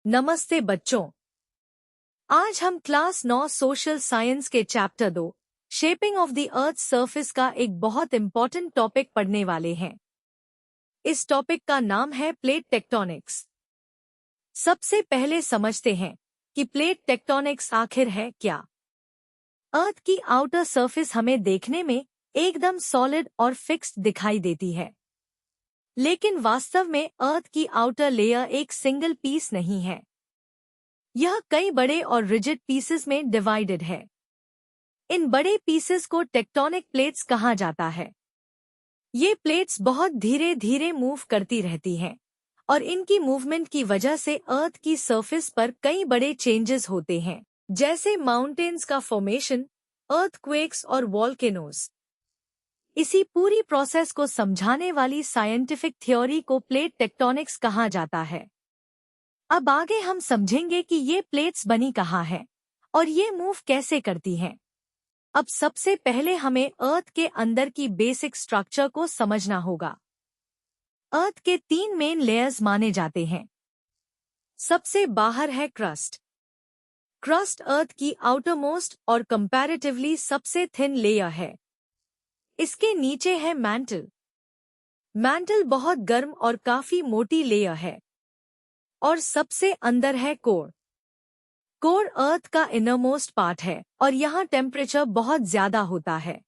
नमस्ते बच्चों। आज हम क्लास 9 सोशल साइंस के chapter 2 shaping of the earth surface का एक बहुत इम्पोर्टेंट टॉपिक पढ़ने वाले हैं। इस टॉपिक का नाम है प्लेट टेक्टोनिक्स। सबसे पहले समझते हैं कि प्लेट टेक्टोनिक्स आखिर है क्या। अर्थ की आउटर सरफेस हमें देखने में एकदम सॉलिड और फिक्स्ड दिखाई देती है, लेकिन वास्तव में अर्थ की आउटर लेयर एक सिंगल पीस नहीं है। यह कई बड़े और रिजिड पीसेस में डिवाइडेड है। इन बड़े पीसेस को टेक्टोनिक प्लेट्स कहा जाता है। ये प्लेट्स बहुत धीरे धीरे मूव करती रहती हैं और इनकी मूवमेंट की वजह से अर्थ की सरफेस पर कई बड़े चेंजेस होते हैं, जैसे माउंटेन्स का फॉर्मेशन, अर्थक्वेक्स और वॉल्केनोज। इसी पूरी प्रोसेस को समझाने वाली साइंटिफिक थ्योरी को प्लेट टेक्टोनिक्स कहा जाता है। अब आगे हम समझेंगे कि ये प्लेट्स बनी कहाँ हैं और ये मूव कैसे करती हैं। अब सबसे पहले हमें अर्थ के अंदर की बेसिक स्ट्रक्चर को समझना होगा। अर्थ के 3 मेन लेयर्स माने जाते हैं। सबसे बाहर है क्रस्ट। क्रस्ट अर्थ की आउटरमोस्ट और कंपैरेटिवली सबसे थिन लेयर है। इसके नीचे है मैंटल। मैंटल बहुत गर्म और काफी मोटी लेयर है। और सबसे अंदर है कोर। कोर अर्थ का इनरमोस्ट पार्ट है और यहाँ टेम्परेचर बहुत ज्यादा होता है,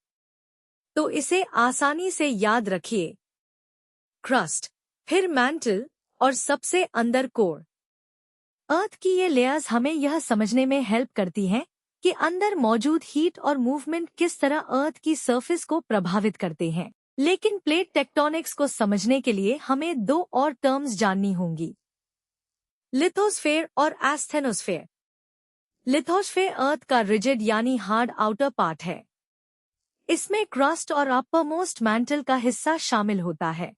तो इसे आसानी से याद रखिए। क्रस्ट, फिर मैंटल और सबसे अंदर कोर। अर्थ की ये लेयर्स हमें यह समझने में हेल्प करती हैं कि अंदर मौजूद हीट और मूवमेंट किस तरह अर्थ की सरफेस को प्रभावित करते हैं। लेकिन प्लेट टेक्टोनिक्स को समझने के लिए हमें 2 और टर्म्स जाननी होंगी, लिथोस्फेयर और एस्थेनोस्फेयर। लिथोस्फेयर अर्थ का रिजिड यानी हार्ड आउटर पार्ट है। इसमें क्रस्ट और अपर-मोस्ट मैंटल का हिस्सा शामिल होता है।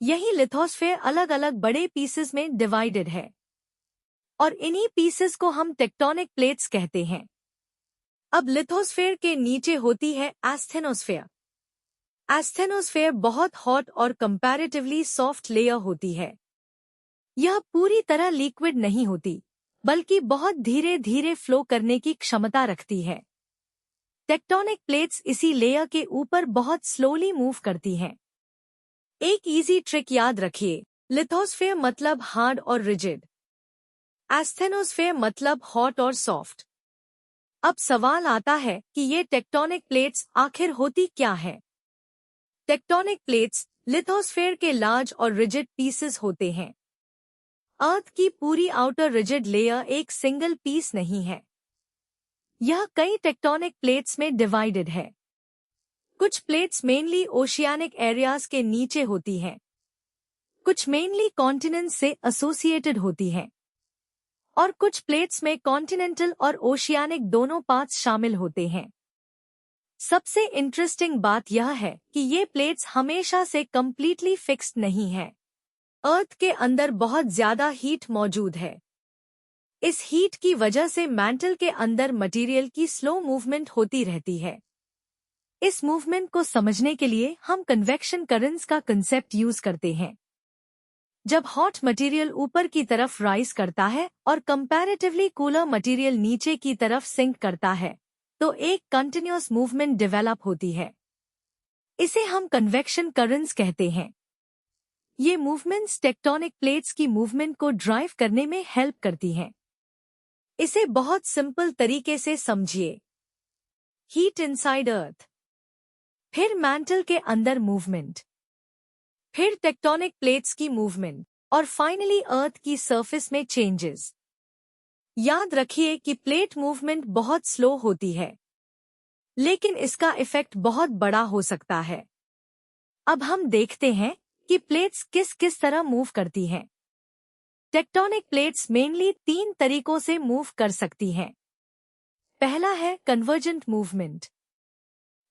यही लिथोस्फेयर अलग अलग बड़े पीसेस में डिवाइडेड है और इन्हीं पीसेस को हम टेक्टोनिक प्लेट्स कहते हैं। अब लिथोस्फेयर के नीचे होती है एस्थेनोस्फेयर। एस्थेनोस्फेयर बहुत हॉट और कंपैरेटिवली सॉफ्ट लेयर होती है। यह पूरी तरह लिक्विड नहीं होती, बल्कि बहुत धीरे धीरे फ्लो करने की क्षमता रखती है। टेक्टोनिक प्लेट्स इसी लेयर के ऊपर बहुत स्लोली मूव करती हैं। एक इजी ट्रिक याद रखिए, लिथोस्फेयर मतलब हार्ड और रिजिड, एस्थेनोस्फेयर मतलब हॉट और सॉफ्ट। अब सवाल आता है कि ये टेक्टोनिक प्लेट्स आखिर होती क्या है। टेक्टोनिक प्लेट्स लिथोस्फेयर के लार्ज और रिजिड पीसेस होते हैं। अर्थ की पूरी आउटर रिजिड लेयर एक सिंगल पीस नहीं है। यह कई टेक्टोनिक प्लेट्स में डिवाइडेड है। कुछ प्लेट्स मेनली ओशियानिक एरियाज के नीचे होती हैं, कुछ मेनली कॉन्टिनेंट्स से एसोसिएटेड होती हैं और कुछ प्लेट्स में कॉन्टिनेंटल और ओशियानिक दोनों पार्ट्स शामिल होते हैं। सबसे इंटरेस्टिंग बात यह है कि ये प्लेट्स हमेशा से कंप्लीटली फिक्स्ड नहीं है। अर्थ के अंदर बहुत ज्यादा हीट मौजूद है। इस हीट की वजह से मैंटल के अंदर मटेरियल की स्लो मूवमेंट होती रहती है। इस मूवमेंट को समझने के लिए हम कन्वेक्शन करंट्स का कंसेप्ट यूज करते हैं। जब हॉट मटेरियल ऊपर की तरफ राइज करता है और कंपैरेटिवली कूलर मटेरियल नीचे की तरफ सिंक करता है, तो एक कंटिन्यूअस मूवमेंट डेवलप होती है। इसे हम कन्वेक्शन करंट्स कहते हैं। ये मूवमेंट्स टेक्टोनिक प्लेट्स की मूवमेंट को ड्राइव करने में हेल्प करती हैं। इसे बहुत सिंपल तरीके से समझिए। हीट इनसाइड अर्थ, फिर मैंटल के अंदर मूवमेंट, फिर टेक्टोनिक प्लेट्स की मूवमेंट और फाइनली अर्थ की सरफेस में चेंजेस। याद रखिए कि प्लेट मूवमेंट बहुत स्लो होती है, लेकिन इसका इफेक्ट बहुत बड़ा हो सकता है। अब हम देखते हैं कि प्लेट्स किस किस तरह मूव करती हैं। टेक्टोनिक प्लेट्स मेनली 3 तरीकों से मूव कर सकती हैं। पहला है कन्वर्जेंट मूवमेंट।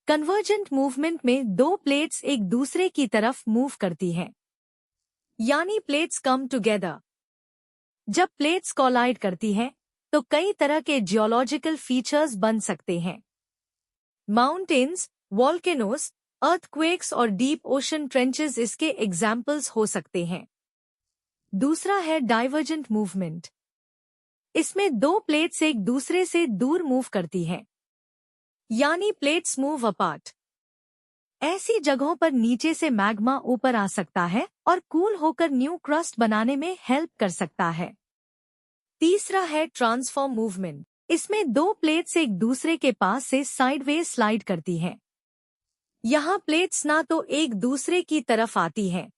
कन्वर्जेंट मूवमेंट में 2 प्लेट्स एक दूसरे की तरफ मूव करती हैं, यानी प्लेट्स कम टुगेदर। जब प्लेट्स कोलाइड करती हैं, तो कई तरह के जियोलॉजिकल फीचर्स बन सकते हैं। माउंटेन्स, वॉल्केनोस, अर्थक्वेक्स और डीप ओशन ट्रेंचेस इसके एग्जाम्पल्स हो सकते हैं। दूसरा है डाइवर्जेंट मूवमेंट। इसमें दो प्लेट्स एक दूसरे से दूर मूव करती हैं, यानी प्लेट्स मूव अपार्ट। ऐसी जगहों पर नीचे से मैग्मा ऊपर आ सकता है और कूल होकर न्यू क्रस्ट बनाने में हेल्प कर सकता है। तीसरा है ट्रांसफॉर्म मूवमेंट। इसमें दो प्लेट्स एक दूसरे के पास से साइडवेज स्लाइड करती हैं। यहाँ प्लेट्स ना तो एक दूसरे की तरफ आती हैं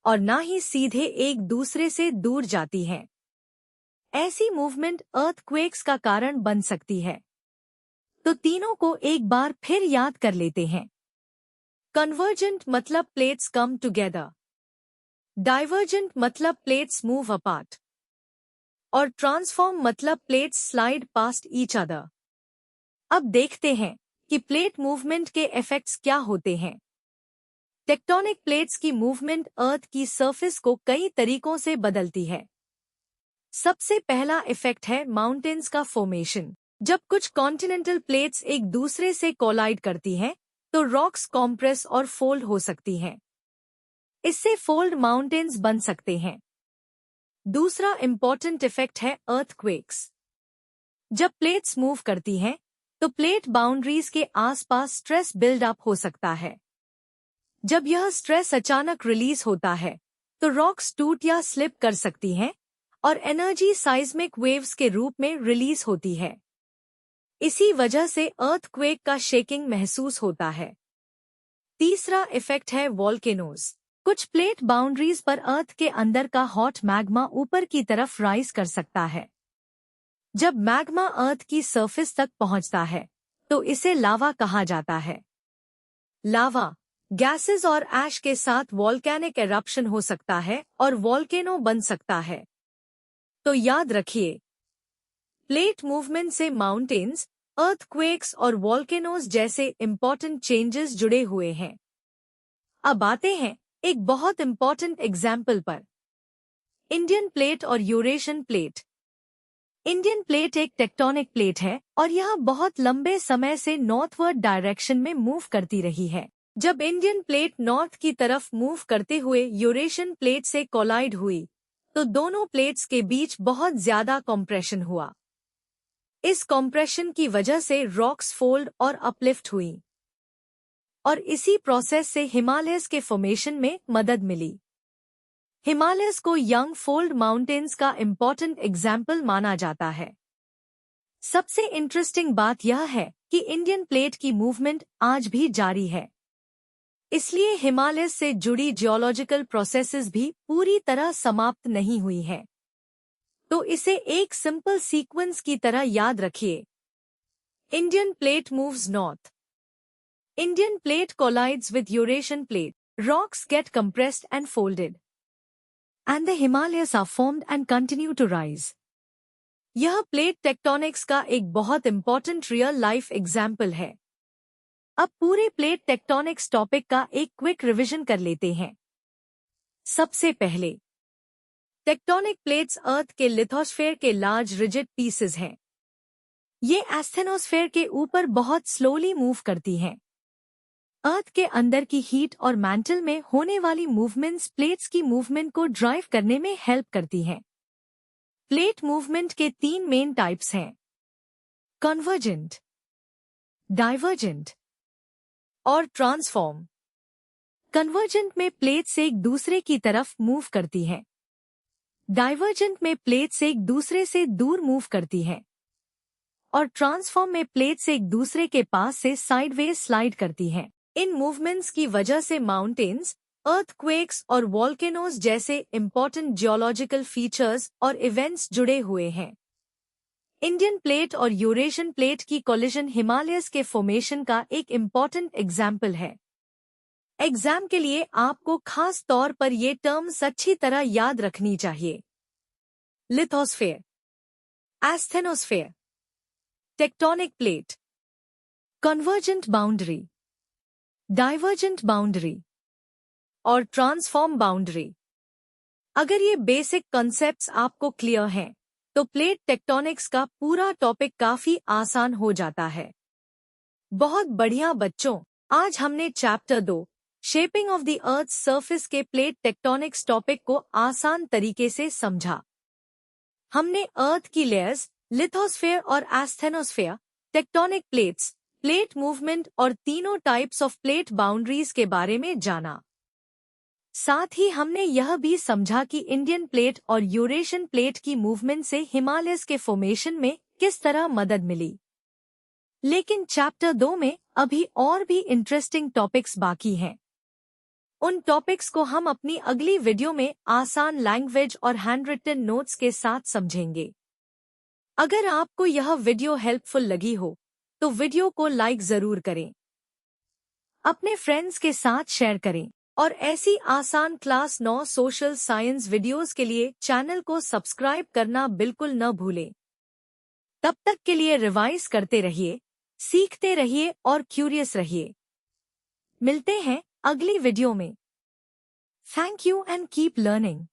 और ना ही सीधे एक दूसरे से दूर जाती हैं। ऐसी मूवमेंट अर्थक्वेक्स का कारण बन सकती है। तो तीनों को एक बार फिर याद कर लेते हैं। कन्वर्जेंट मतलब प्लेट्स कम टुगेदर, डाइवर्जेंट मतलब प्लेट्स मूव अपार्ट और ट्रांसफॉर्म मतलब plates slide past each other. अब देखते हैं कि प्लेट मूवमेंट के इफेक्ट्स क्या होते हैं। टेक्टोनिक प्लेट्स की मूवमेंट अर्थ की सरफेस को कई तरीकों से बदलती है। सबसे पहला इफेक्ट है माउंटेन्स का फॉर्मेशन। जब कुछ कॉन्टिनेंटल प्लेट्स एक दूसरे से कोलाइड करती हैं, तो रॉक्स कॉम्प्रेस और फोल्ड हो सकती हैं। इससे फोल्ड माउंटेन्स बन सकते हैं। दूसरा इंपॉर्टेंट इफेक्ट है अर्थक्वेक्स। जब प्लेट्स मूव करती हैं, तो प्लेट बाउंड्रीज के आसपास स्ट्रेस बिल्ड अप हो सकता है। जब यह स्ट्रेस अचानक रिलीज होता है, तो रॉक्स टूट या स्लिप कर सकती हैं और एनर्जी साइज्मिक वेव्स के रूप में रिलीज होती है। इसी वजह से अर्थक्वेक का शेकिंग महसूस होता है। तीसरा इफेक्ट है वोल्केनोज। कुछ प्लेट बाउंड्रीज पर अर्थ के अंदर का हॉट मैग्मा ऊपर की तरफ राइज कर सकता है। जब मैग्मा अर्थ की सरफेस तक पहुंचता है, तो इसे लावा कहा जाता है। लावा गैसेस और ऐश के साथ वोल्केनिक एरप्शन हो सकता है और वोल्केनो बन सकता है। तो याद रखिए, प्लेट मूवमेंट से माउंटेन्स, अर्थक्वेक्स और वोल्केनोज जैसे इंपॉर्टेंट चेंजेस जुड़े हुए हैं। अब आते हैं एक बहुत इंपॉर्टेंट एग्जाम्पल पर, इंडियन प्लेट और यूरेशियन प्लेट। इंडियन प्लेट एक टेक्टोनिक प्लेट है और यह बहुत लंबे समय से नॉर्थवर्ड डायरेक्शन में मूव करती रही है। जब इंडियन प्लेट नॉर्थ की तरफ मूव करते हुए यूरेशियन प्लेट से कोलाइड हुई, तो दोनों प्लेट्स के बीच बहुत ज्यादा कॉम्प्रेशन हुआ। इस कॉम्प्रेशन की वजह से रॉक्स फोल्ड और अपलिफ्ट हुई और इसी प्रोसेस से हिमालयस के फॉर्मेशन में मदद मिली। हिमालयस को यंग फोल्ड माउंटेन्स का इम्पॉर्टेंट एग्जाम्पल माना जाता है। सबसे इंटरेस्टिंग बात यह है कि इंडियन प्लेट की मूवमेंट आज भी जारी है। इसलिए हिमालयस से जुड़ी जियोलॉजिकल प्रोसेसेस भी पूरी तरह समाप्त नहीं हुई है। तो इसे एक सिंपल सीक्वेंस की तरह याद रखिए। Indian plate moves north, Indian plate collides with Eurasian plate, rocks get compressed and folded, and the Himalayas are formed and continue to rise. यह प्लेट टेक्टोनिक्स का एक बहुत इंपॉर्टेंट रियल लाइफ एग्जाम्पल है। अब पूरे प्लेट टेक्टोनिक्स टॉपिक का एक quick revision कर लेते हैं। सबसे पहले, टेक्टोनिक प्लेट्स अर्थ के लिथोस्फेयर के लार्ज रिजिड पीसेस हैं। ये एस्थेनोस्फेयर के ऊपर बहुत स्लोली मूव करती हैं। अर्थ के अंदर की हीट और मैंटल में होने वाली मूवमेंट्स प्लेट्स की मूवमेंट को ड्राइव करने में हेल्प करती हैं। प्लेट मूवमेंट के तीन मेन टाइप्स हैं, कन्वर्जेंट, डाइवर्जेंट और ट्रांसफॉर्म। कन्वर्जेंट में प्लेट्स एक दूसरे की तरफ मूव करती हैं। डाइवर्जेंट में प्लेट्स एक दूसरे से दूर मूव करती हैं और ट्रांसफॉर्म में प्लेट्स एक दूसरे के पास से साइडवेज स्लाइड करती हैं। इन मूवमेंट्स की वजह से माउंटेन्स, अर्थक्वेक्स और वोल्केनोज जैसे इंपॉर्टेंट जियोलॉजिकल फीचर्स और इवेंट्स जुड़े हुए हैं। इंडियन प्लेट और यूरेशियन प्लेट की कोलिजन हिमालयस के फॉर्मेशन का एक इंपॉर्टेंट एग्जाम्पल है। एग्जाम के लिए आपको खास तौर पर ये टर्म्स अच्छी तरह याद रखनी चाहिए। Lithosphere, asthenosphere, tectonic plate, convergent boundary, divergent boundary और ट्रांसफॉर्म बाउंड्री। अगर ये बेसिक कॉन्सेप्ट्स आपको क्लियर हैं, तो प्लेट टेक्टोनिक्स का पूरा टॉपिक काफी आसान हो जाता है। बहुत बढ़िया बच्चों, आज हमने chapter 2 shaping of the earth surface के प्लेट टेक्टोनिक्स टॉपिक को आसान तरीके से समझा। हमने अर्थ की लेयर्स, लिथोस्फेयर और asthenosphere, tectonic plates, plate movement और तीनों टाइप्स ऑफ प्लेट बाउंड्रीज के बारे में जाना। साथ ही हमने यह भी समझा कि इंडियन प्लेट और यूरेशियन प्लेट की मूवमेंट से हिमालयस के फॉर्मेशन में किस तरह मदद मिली। लेकिन चैप्टर 2 में अभी और भी इंटरेस्टिंग टॉपिक्स बाकी हैं। उन टॉपिक्स को हम अपनी अगली वीडियो में आसान लैंग्वेज और हैंडरिटन नोट्स के साथ समझेंगे। अगर आपको यह वीडियो हेल्पफुल लगी हो तो वीडियो को लाइक जरूर करें, अपने फ्रेंड्स के साथ शेयर करें और ऐसी आसान क्लास 9 सोशल साइंस वीडियोस के लिए चैनल को सब्सक्राइब करना बिल्कुल न भूलें। तब तक के लिए रिवाइज करते रहिए, सीखते रहिए और क्यूरियस रहिए। मिलते हैं अगली वीडियो में। Thank you and keep learning.